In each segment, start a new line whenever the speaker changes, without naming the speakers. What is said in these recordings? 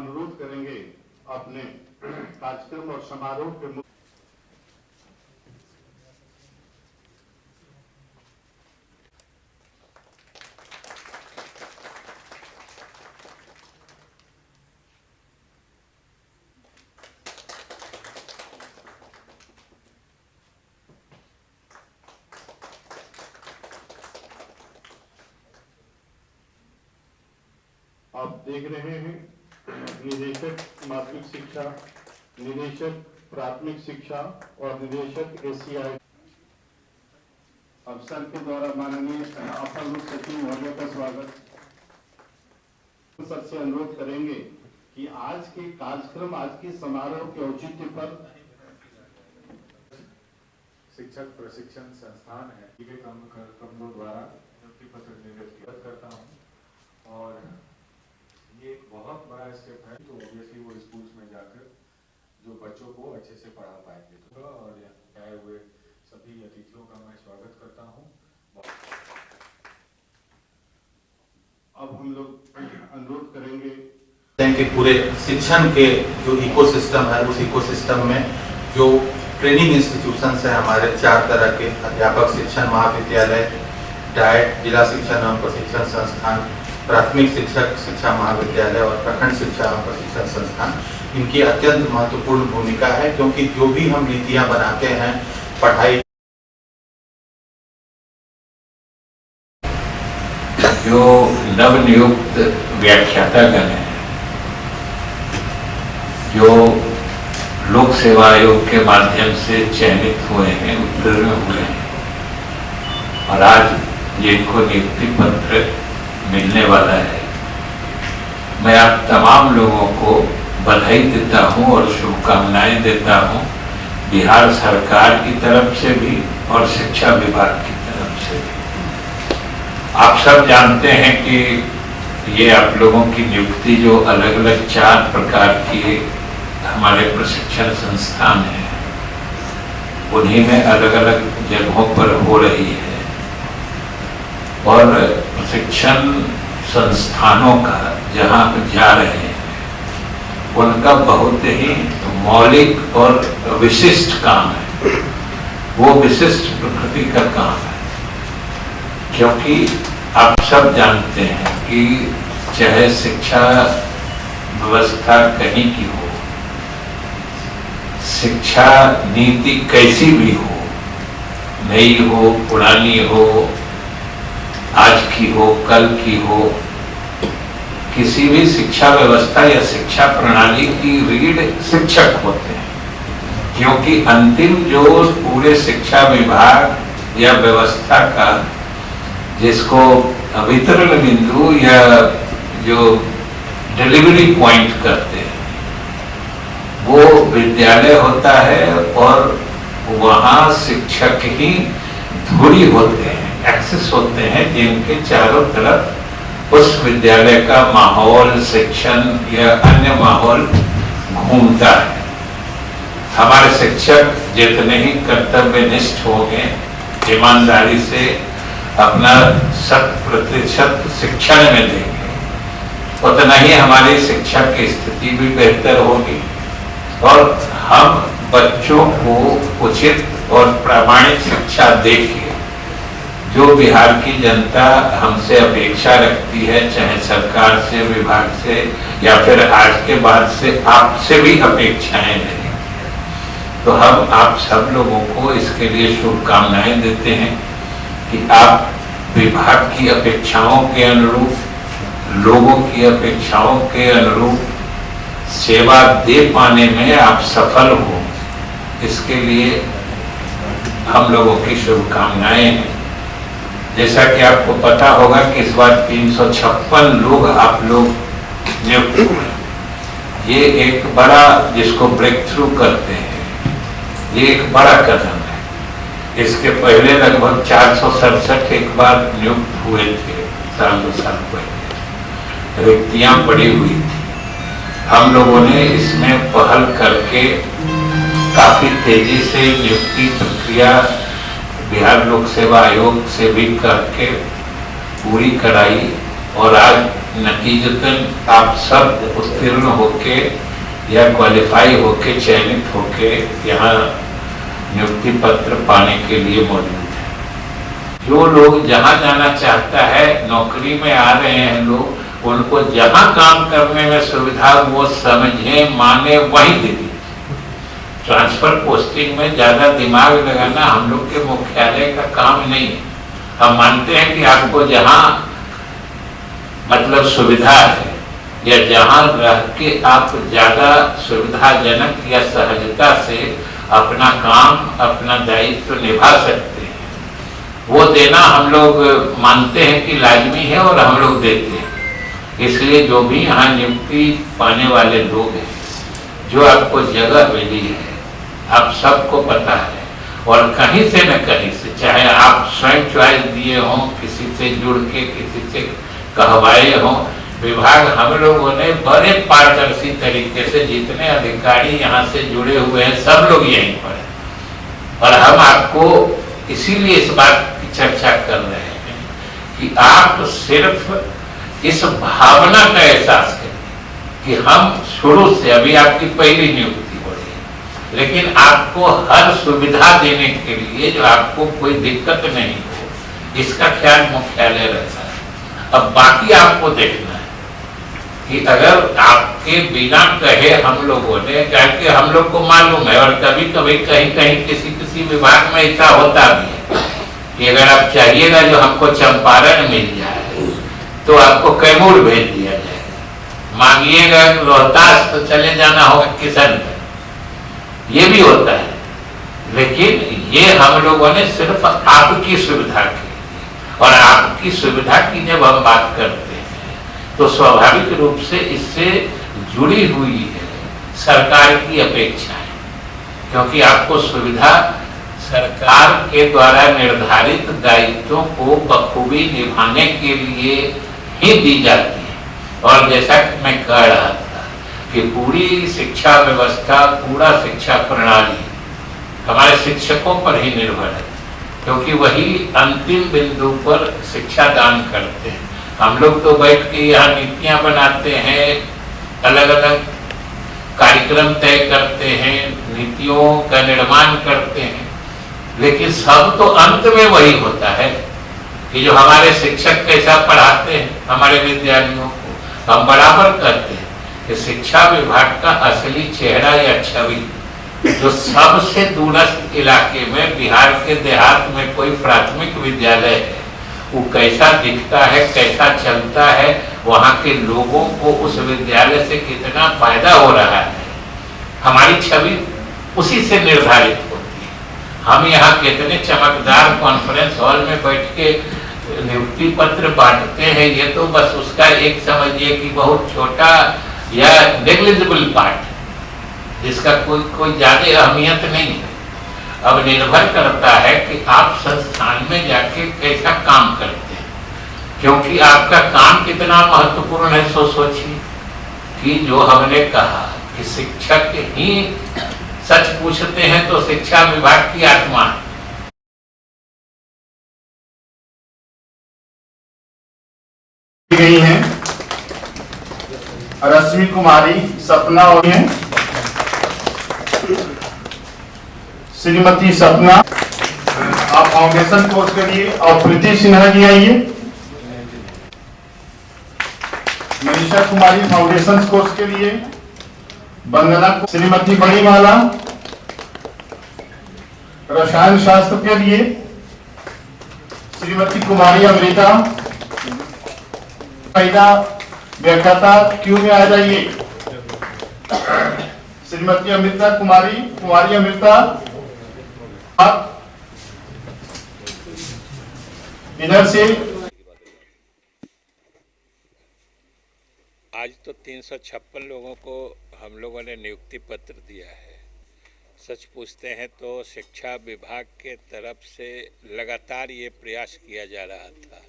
अनुरोध करेंगे अपने कार्यक्रम और समारोह के आप देख रहे हैं निदेशक माध्यमिक शिक्षा, निदेशक प्राथमिक शिक्षा और निदेशक एसीआई अफसर के द्वारा माननीय अपर मुख्य सचिव महोदय का स्वागत। सबसे अनुरोध करेंगे कि आज के कार्यक्रम, आज के समारोह के औचित्य पर
शिक्षक प्रशिक्षण संस्थान है के कमरों द्वारा नियुक्ति पत्र निर्गत करता हूँ और ये एक बहुत बड़ा स्टेप है। तो ऑब्वियसली वो स्कूल्स में जाकर जो बच्चों को अच्छे से पढ़ा पाएंगे। तो और आए हुए सभी अतिथियों का मैं स्वागत करता हूँ।
अब हम लोग अनुरोध करेंगे
कि पूरे शिक्षण के जो इकोसिस्टम है, उस इकोसिस्टम में जो ट्रेनिंग इंस्टीट्यूशन है हमारे 4 तरह के अध्यापक शिक्षण महाविद्यालय, डाइट जिला शिक्षण एवं प्रशिक्षण संस्थान, प्राथमिक शिक्षक शिक्षा महाविद्यालय और प्रखंड शिक्षा एवं प्रशिक्षण संस्थान, इनकी अत्यंत महत्वपूर्ण भूमिका है। क्योंकि जो भी हम नीतियां बनाते हैं पढ़ाई,
जो नवनियुक्त व्याख्यातागण हैं, जो लोक सेवा आयोग के माध्यम से चयनित हुए हैं, उत्तीर्ण हुए हैं और आज जिनको नियुक्ति पत्र मिलने वाला है, मैं आप तमाम लोगों को बधाई देता हूं और शुभकामनाएं देता हूं, बिहार सरकार की तरफ से भी और शिक्षा विभाग की तरफ से भी। आप सब जानते हैं कि ये आप लोगों की नियुक्ति जो अलग अलग 4 प्रकार की हमारे प्रशिक्षण संस्थान हैं, उन्हीं में अलग अलग जगहों पर हो रही है और प्रशिक्षण संस्थानों का जहाँ जा रहे हैं उनका बहुत ही मौलिक और विशिष्ट काम है। वो विशिष्ट प्रकृति का काम है क्योंकि आप सब जानते हैं कि चाहे शिक्षा व्यवस्था कहीं की हो, शिक्षा नीति कैसी भी हो, नई हो, पुरानी हो, आज की हो, कल की हो, किसी भी शिक्षा व्यवस्था या शिक्षा प्रणाली की रीढ़ शिक्षक होते हैं। क्योंकि अंतिम जो पूरे शिक्षा विभाग या व्यवस्था का जिसको वितरण बिंदु या जो डिलीवरी पॉइंट करते हैं वो विद्यालय होता है और वहाँ शिक्षक ही धुरी होते हैं, एक्सेस होते हैं, जिनके चारों तरफ उस विद्यालय का माहौल, शिक्षण या अन्य माहौल घूमता है। हमारे शिक्षक जितने ही कर्तव्यनिष्ठ होंगे, ईमानदारी से अपना 100% शिक्षण में देंगे, उतना ही हमारी शिक्षा की स्थिति भी बेहतर होगी और हम बच्चों को उचित और प्रामाणिक शिक्षा देके जो बिहार की जनता हमसे अपेक्षा रखती है, चाहे सरकार से, विभाग से या फिर आज के बाद से आपसे भी अपेक्षाएं रहें, तो हम आप सब लोगों को इसके लिए शुभकामनाएं देते हैं कि आप विभाग की अपेक्षाओं के अनुरूप, लोगों की अपेक्षाओं के अनुरूप सेवा दे पाने में आप सफल हो। इसके लिए हम लोगों की शुभकामनाएं हैं। जैसा कि आपको पता होगा कि इस बार 356 लोग आप लोग नियुक्त हुए। ये एक बड़ा, जिसको ब्रेक थ्रू करते हैं, ये एक बड़ा कदम है। इसके पहले लगभग 467 एक बार नियुक्त हुए थे, साल 2 साल पहले रिक्तियां पड़ी हुई थी। हम लोगों ने इसमें पहल करके काफी तेजी से नियुक्ति प्रक्रिया बिहार लोक सेवा आयोग से भी करके पूरी कराई और आज नतीजतन आप सब उत्तीर्ण होके या क्वालिफाई होके चयनित होके यहाँ नियुक्ति पत्र पाने के लिए मौजूद है। जो लोग जहाँ जाना चाहता है, नौकरी में आ रहे हैं लोग, उनको जहाँ काम करने में सुविधा वो समझे माने वहीं दे दीजिए। ट्रांसफर पोस्टिंग में ज्यादा दिमाग लगाना हम लोग के मुख्यालय का काम नहीं है। हम मानते हैं कि आपको जहाँ मतलब सुविधा है या जहाँ रह के आप ज्यादा सुविधाजनक या सहजता से अपना काम अपना दायित्व निभा सकते हैं, वो देना हम लोग मानते हैं कि लाजमी है और हम लोग देते हैं। इसलिए जो भी यहाँ नियुक्ति पाने वाले लोग हैं, जो आपको जगह मिली है, आप सबको पता है और कहीं से न कहीं से, चाहे आप स्वयं चॉइस दिए हों, किसी से जुड़ के किसी से कहवाए हों, विभाग हम लोगों ने बड़े पारदर्शी तरीके से, जितने अधिकारी यहाँ से जुड़े हुए हैं सब लोग यहीं पर हैं। और हम आपको इसीलिए इस बात की चर्चा कर रहे हैं कि आप सिर्फ इस भावना का एहसास करें कि हम शुरू से, अभी आपकी पहली नियुक्ति हो रही है, लेकिन आपको हर सुविधा देने के लिए जो आपको कोई दिक्कत नहीं हो, इसका ख्याल मुख्यालय रहता है। अब बाकी आपको देखना है कि अगर आपके बिना कहे हम लोगों ने, क्योंकि हम लोग को मालूम है और कभी कभी कहीं कहीं किसी विभाग में ऐसा होता भी है कि अगर आप चाहिएगा जो हमको चंपारण मिल जाए तो आपको कैमूर भेज दिया जाएगा, मांगिएगा रोहतास तो चले जाना होगा किशनगंज, ये भी होता है। लेकिन ये हम लोगों ने सिर्फ आपकी सुविधा की, और आपकी सुविधा की जब हम बात करते हैं तो स्वाभाविक रूप से इससे जुड़ी हुई है सरकार की अपेक्षाएं, क्योंकि आपको सुविधा सरकार के द्वारा निर्धारित दायित्वों को बखूबी निभाने के लिए ही दी जाती है। और जैसा कि मैं कह रहा था कि पूरी शिक्षा व्यवस्था, पूरा शिक्षा प्रणाली हमारे शिक्षकों पर ही निर्भर है, क्योंकि वही अंतिम बिंदु पर शिक्षा दान करते हैं। हम लोग तो बैठ के यहाँ नीतियां बनाते हैं, अलग अलग कार्यक्रम तय करते हैं, नीतियों का निर्माण करते हैं, लेकिन सब तो अंत में वही होता है कि जो हमारे शिक्षक कैसा पढ़ाते हैं हमारे विद्यार्थियों को। हम बराबर कहते हैं कि शिक्षा विभाग का असली चेहरा या छवि जो सबसे दूरस्थ इलाके में, बिहार के देहात में कोई प्राथमिक विद्यालय है, वो कैसा दिखता है, कैसा चलता है, वहाँ के लोगों को उस विद्यालय से कितना फायदा हो रहा है, हमारी छवि उसी से निर्धारित होती है। हम यहाँ कितने चमकदार कॉन्फ्रेंस हॉल में बैठ के नियुक्ति पत्र बांटते हैं, ये तो बस उसका एक समझिए कि बहुत छोटा या नेग्लिजिबल पार्ट, जिसका कोई ज्यादा अहमियत नहीं है। अब निर्भर करता है कि आप संस्थान में जाके कैसा काम करते हैं, क्योंकि आपका काम कितना महत्वपूर्ण है। सोचिए कि जो हमने कहा कि शिक्षक ही सच पूछते हैं तो शिक्षा विभाग की आत्मा
गई हैं रश्मि कुमारी, सपना और हैं श्रीमती सपना, आप फाउंडेशन कोर्स के लिए, और प्रीति सिन्हा जी आइए। मनीषा कुमारी फाउंडेशन कोर्स के लिए, वंदना श्रीमती बड़ीमाला रसायन शास्त्र के लिए, श्रीमती कुमारी अमृता, पहला व्याख्याता क्यू में आ जाइए। श्रीमती अमृता कुमारी अमृता, आप इधर से।
आज तो 356 लोगों को हम लोगों ने नियुक्ति पत्र दिया है। सच पूछते हैं तो शिक्षा विभाग के तरफ से लगातार ये प्रयास किया जा रहा था,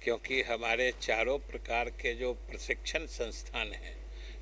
क्योंकि हमारे चारों प्रकार के जो प्रशिक्षण संस्थान हैं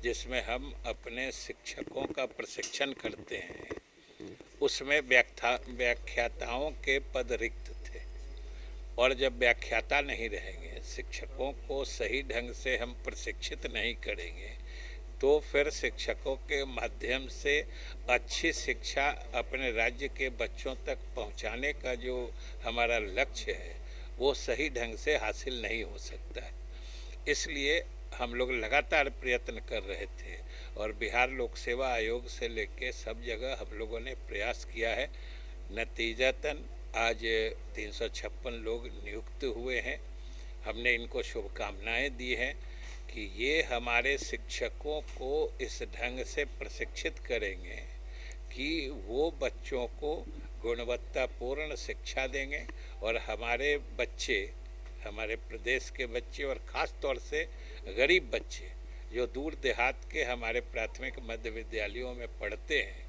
जिसमें हम अपने शिक्षकों का प्रशिक्षण करते हैं, उसमें व्याख्याताओं के पद रिक्त थे, और जब व्याख्याता नहीं रहेंगे, शिक्षकों को सही ढंग से हम प्रशिक्षित नहीं करेंगे तो फिर शिक्षकों के माध्यम से अच्छी शिक्षा अपने राज्य के बच्चों तक पहुंचाने का जो हमारा लक्ष्य है वो सही ढंग से हासिल नहीं हो सकता है। इसलिए हम लोग लगातार प्रयत्न कर रहे थे और बिहार लोक सेवा आयोग से लेके सब जगह हम लोगों ने प्रयास किया है। नतीजतन आज 356 लोग नियुक्त हुए हैं। हमने इनको शुभकामनाएं दी हैं कि ये हमारे शिक्षकों को इस ढंग से प्रशिक्षित करेंगे कि वो बच्चों को गुणवत्तापूर्ण शिक्षा देंगे और हमारे बच्चे, हमारे प्रदेश के बच्चे और ख़ास तौर से गरीब बच्चे जो दूर देहात के हमारे प्राथमिक मध्य विद्यालयों में पढ़ते हैं,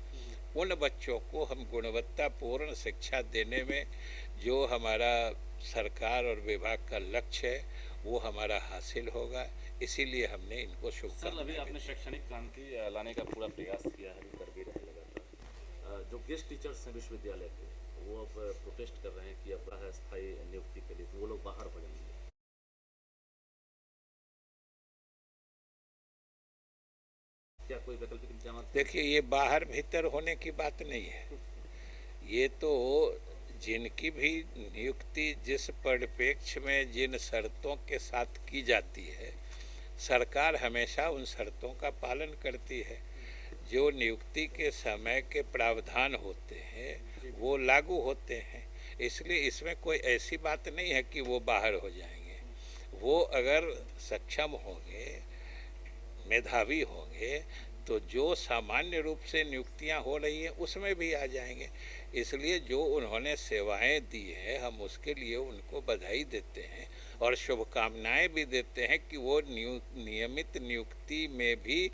उन बच्चों को हम गुणवत्तापूर्ण शिक्षा देने में जो हमारा सरकार और विभाग का लक्ष्य है वो हमारा हासिल होगा। इसीलिए हमने इनको
सर, अभी आपने शैक्षणिक क्रांति लाने का पूरा प्रयास किया है, कर भी रहे लगातार। जो गेस्ट टीचर्स हैं विश्वविद्यालय के, वो अब प्रोटेस्ट कर रहे हैं कि अब है स्थायी नियुक्ति के लिए, तो वो लोग बाहर हो जाएंगे। क्या कोई वैकल्पिक इंतजाम?
देखिए, ये बाहर भीतर होने की बात नहीं है। ये तो जिनकी भी नियुक्ति जिस परिप्रेक्ष्य में जिन शर्तों के साथ की जाती है, सरकार हमेशा उन शर्तों का पालन करती है। जो नियुक्ति के समय के प्रावधान होते हैं वो लागू होते हैं। इसलिए इसमें कोई ऐसी बात नहीं है कि वो बाहर हो जाएंगे। वो अगर सक्षम होंगे, मेधावी होंगे, तो जो सामान्य रूप से नियुक्तियां हो रही हैं उसमें भी आ जाएंगे। इसलिए जो उन्होंने सेवाएं दी हैं हम उसके लिए उनको बधाई देते हैं और शुभकामनाएं भी देते हैं कि वो नियमित नियुक्ति में भी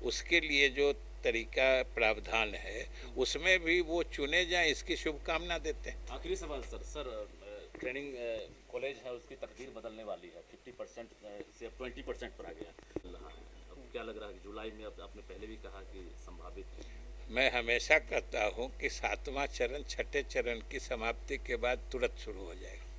उसके लिए जो तरीका प्रावधान है उसमें भी वो चुने जाएं, इसकी शुभकामना देते हैं।
आखिरी सवाल सर, ट्रेनिंग कॉलेज है उसकी तकदीर बदलने वाली है, 50% से अब 20% पर आ गया रहा है। अब क्या लग रहा है कि जुलाई में, अब आपने पहले भी कहा कि संभावित है।
मैं हमेशा कहता हूं कि 7वां चरण 6ठे चरण की समाप्ति के बाद तुरंत शुरू हो जाएगा।